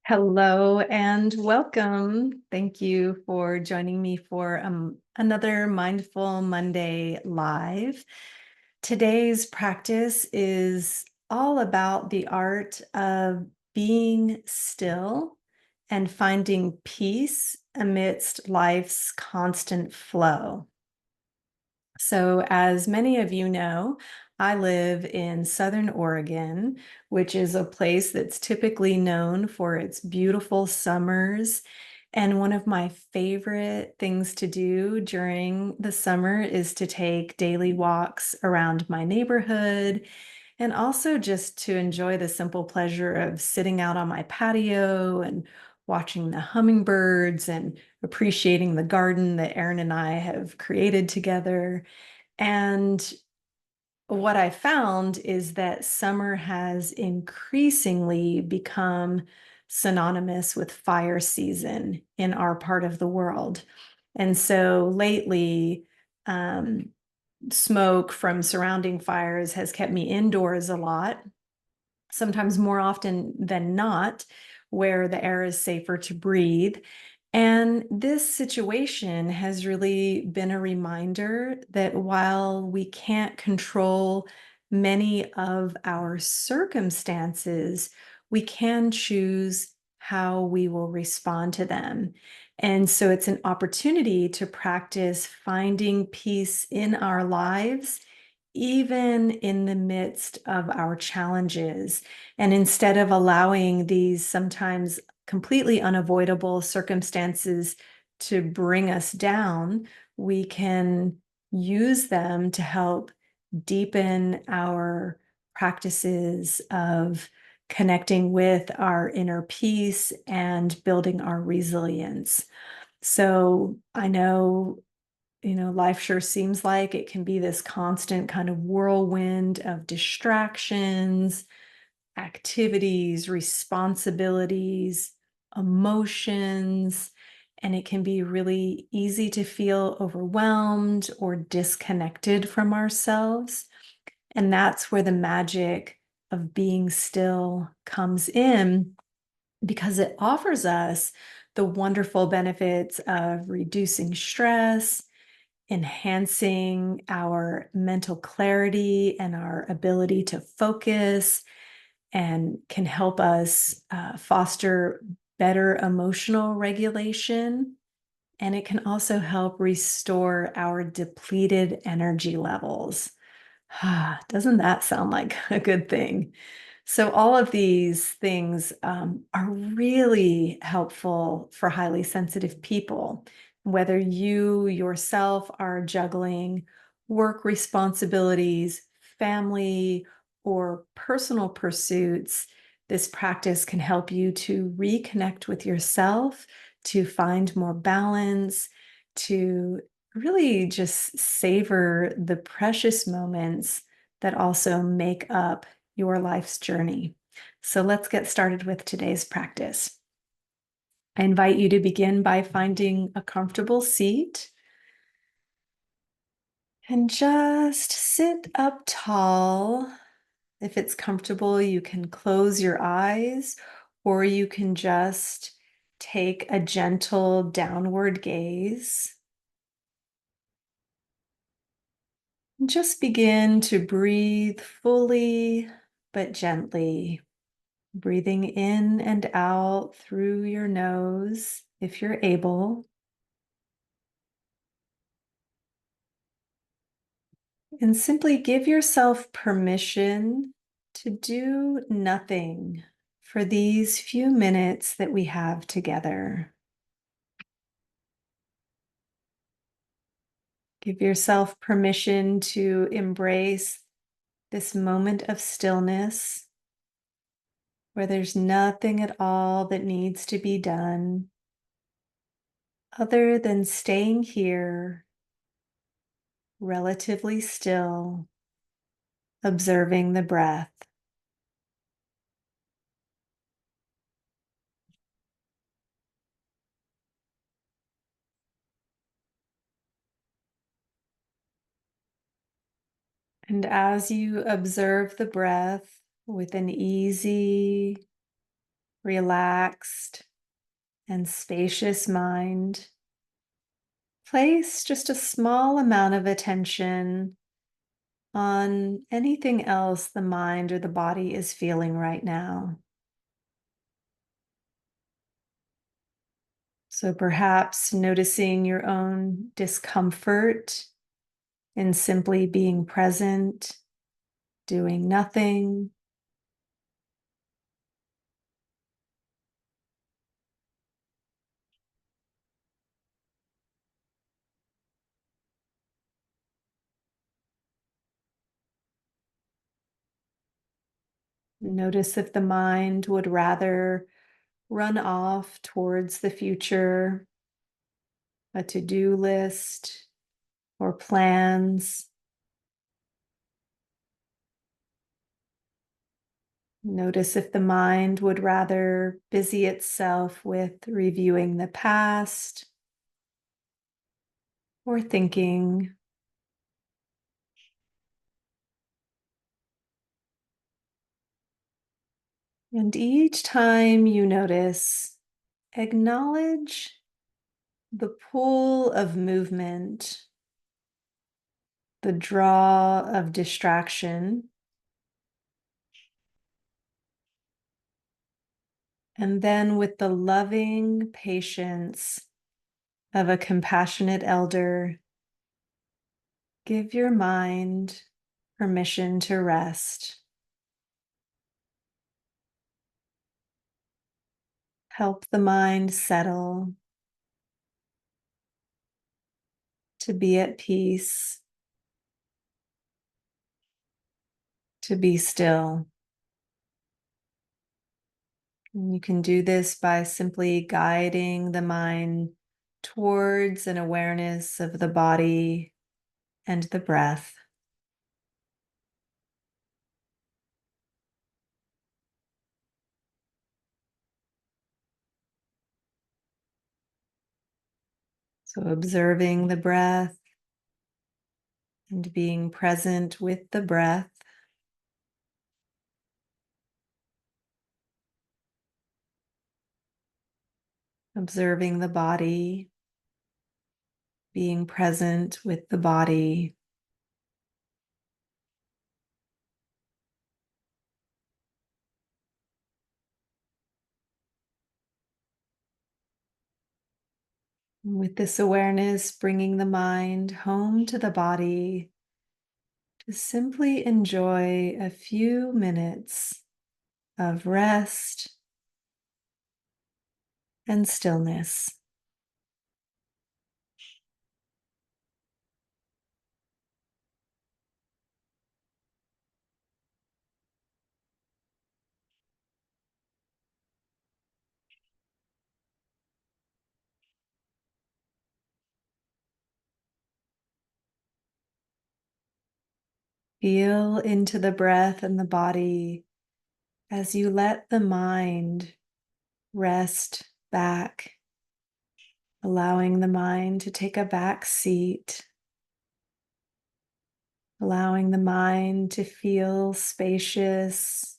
Hello and welcome. Thank you for joining me for another Mindful Monday Live. Today's practice is all about the art of being still and finding peace amidst life's constant flow. So, as many of you know, I live in Southern Oregon, which is a place that's typically known for its beautiful summers. And one of my favorite things to do during the summer is to take daily walks around my neighborhood and also just to enjoy the simple pleasure of sitting out on my patio and watching the hummingbirds and appreciating the garden that Erin and I have created together. And what I found is that summer has increasingly become synonymous with fire season in our part of the world. And so lately, um, smoke from surrounding fires has kept me indoors a lot, sometimes more often than not, where the air is safer to breathe. And this situation has really been a reminder that while we can't control many of our circumstances, we can choose how we will respond to them. And so it's an opportunity to practice finding peace in our lives, even in the midst of our challenges. And instead of allowing these sometimes completely unavoidable circumstances to bring us down, we can use them to help deepen our practices of connecting with our inner peace and building our resilience. So I know, life sure seems like it can be this constant kind of whirlwind of distractions, activities, responsibilities, emotions, and it can be really easy to feel overwhelmed or disconnected from ourselves. And that's where the magic of being still comes in, because it offers us the wonderful benefits of reducing stress, enhancing our mental clarity and our ability to focus, and can help us foster better emotional regulation. And it can also help restore our depleted energy levels. Doesn't that sound like a good thing? So, all of these things are really helpful for highly sensitive people. Whether you yourself are juggling work responsibilities, family, or personal pursuits, this practice can help you to reconnect with yourself, to find more balance, to really just savor the precious moments that also make up your life's journey. So let's get started with today's practice. I invite you to begin by finding a comfortable seat and just sit up tall. If it's comfortable, you can close your eyes, or you can just take a gentle downward gaze. Just begin to breathe fully but gently, breathing in and out through your nose if you're able. And simply give yourself permission to do nothing for these few minutes that we have together. Give yourself permission to embrace this moment of stillness where there's nothing at all that needs to be done other than staying here relatively still, observing the breath. And as you observe the breath with an easy, relaxed, and spacious mind, place just a small amount of attention on anything else the mind or the body is feeling right now. So perhaps noticing your own discomfort in simply being present, doing nothing. Notice if the mind would rather run off towards the future, a to-do list, or plans. Notice if the mind would rather busy itself with reviewing the past or thinking. And each time you notice, acknowledge the pull of movement, the draw of distraction, and then with the loving patience of a compassionate elder, give your mind permission to rest. Help the mind settle, to be at peace, to be still. And you can do this by simply guiding the mind towards an awareness of the body and the breath. So observing the breath and being present with the breath. Observing the body, being present with the body. With this awareness, bringing the mind home to the body to simply enjoy a few minutes of rest and stillness. Feel into the breath and the body as you let the mind rest back, allowing the mind to take a back seat, allowing the mind to feel spacious,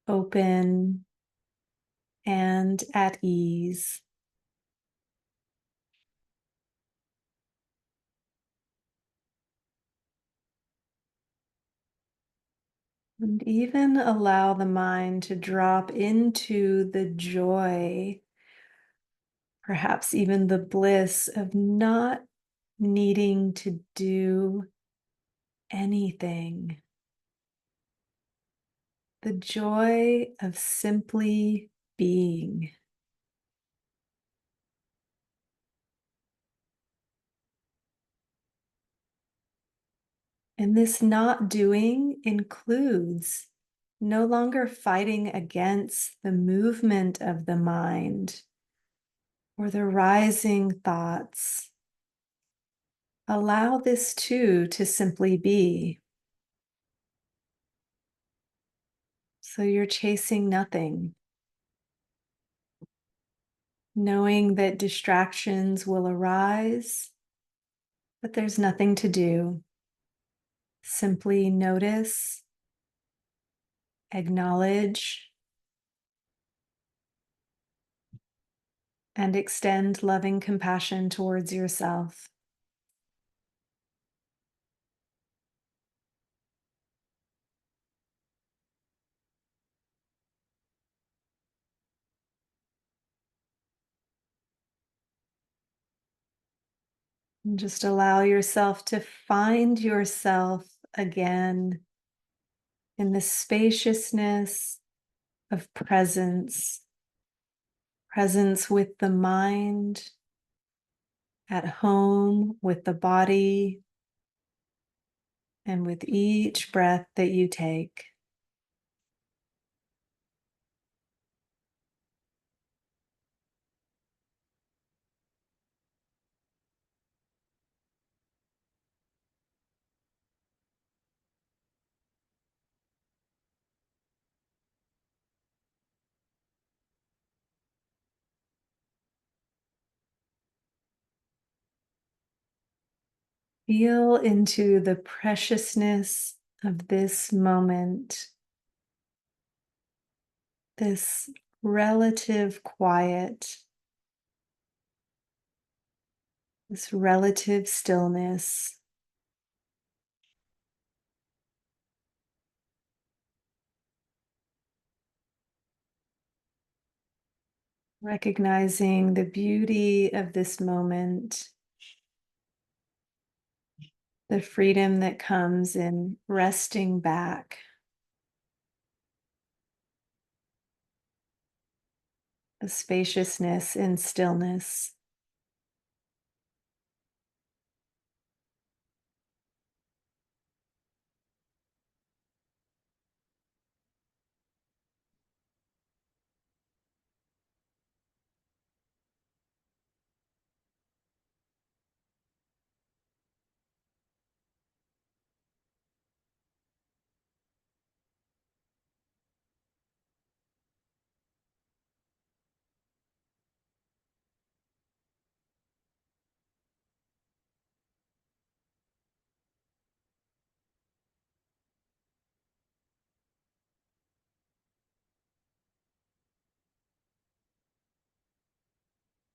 open, and at ease. And even allow the mind to drop into the joy, perhaps even the bliss of not needing to do anything. The joy of simply being. And this not doing includes no longer fighting against the movement of the mind or the rising thoughts. Allow this too to simply be. So you're chasing nothing, knowing that distractions will arise, but there's nothing to do. Simply notice, acknowledge, and extend loving compassion towards yourself. And just allow yourself to find yourself again in the spaciousness of presence, presence with the mind, at home with the body, and with each breath that you take. Feel into the preciousness of this moment, this relative quiet, this relative stillness. Recognizing the beauty of this moment, the freedom that comes in resting back, the spaciousness in stillness.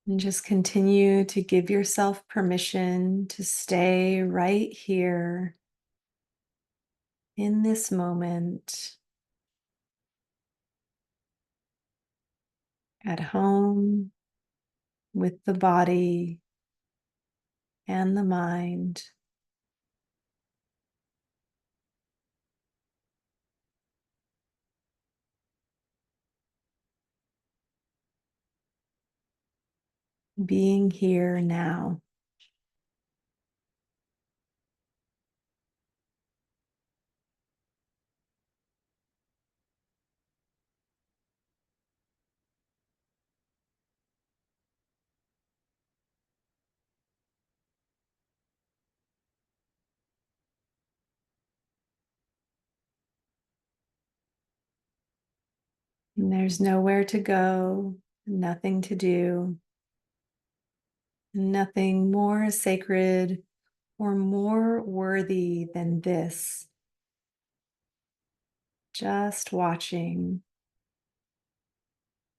And just continue to give yourself permission to stay right here in this moment, at home with the body and the mind, being here now. And there's nowhere to go, nothing to do, nothing more sacred or more worthy than this. Just watching,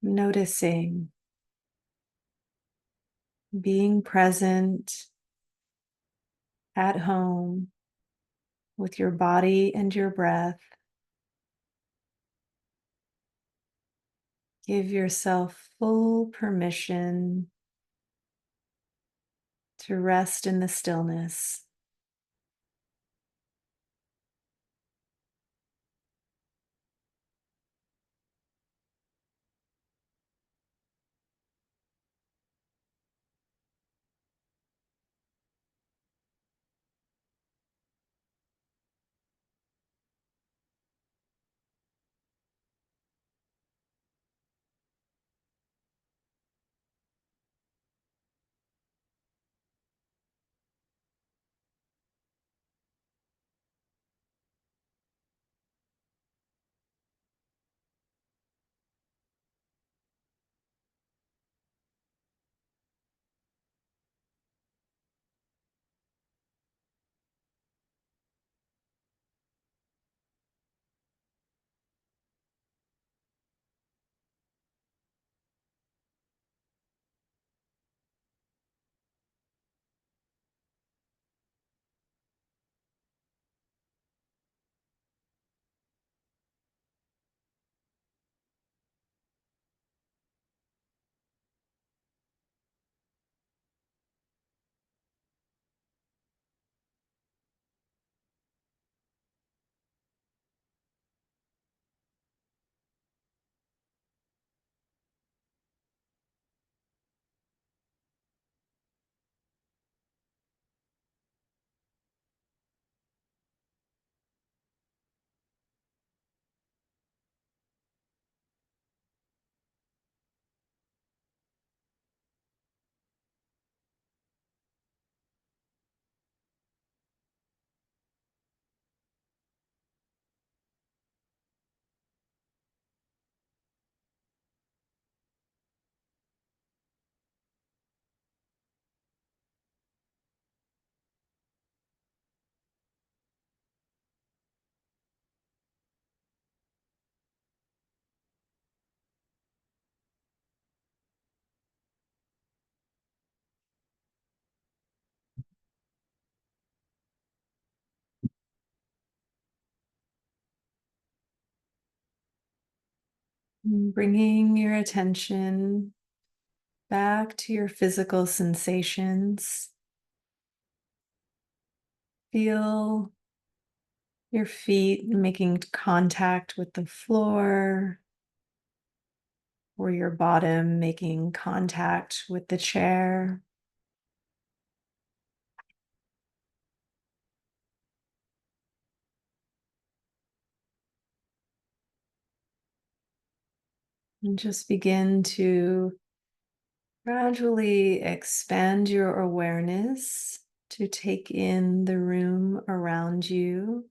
noticing, being present at home with your body and your breath. Give yourself full permission to rest in the stillness. Bringing your attention back to your physical sensations. Feel your feet making contact with the floor, or your bottom making contact with the chair. And just begin to gradually expand your awareness to take in the room around you,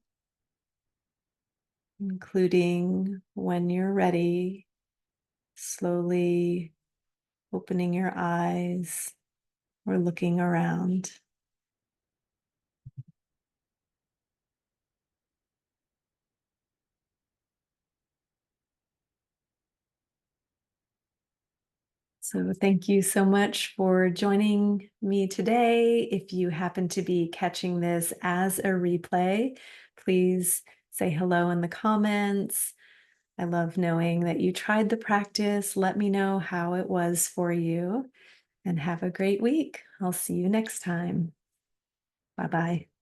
including when you're ready, slowly opening your eyes or looking around. So, thank you so much for joining me today. If you happen to be catching this as a replay, please say hello in the comments. I love knowing that you tried the practice. Let me know how it was for you and have a great week. I'll see you next time. Bye bye.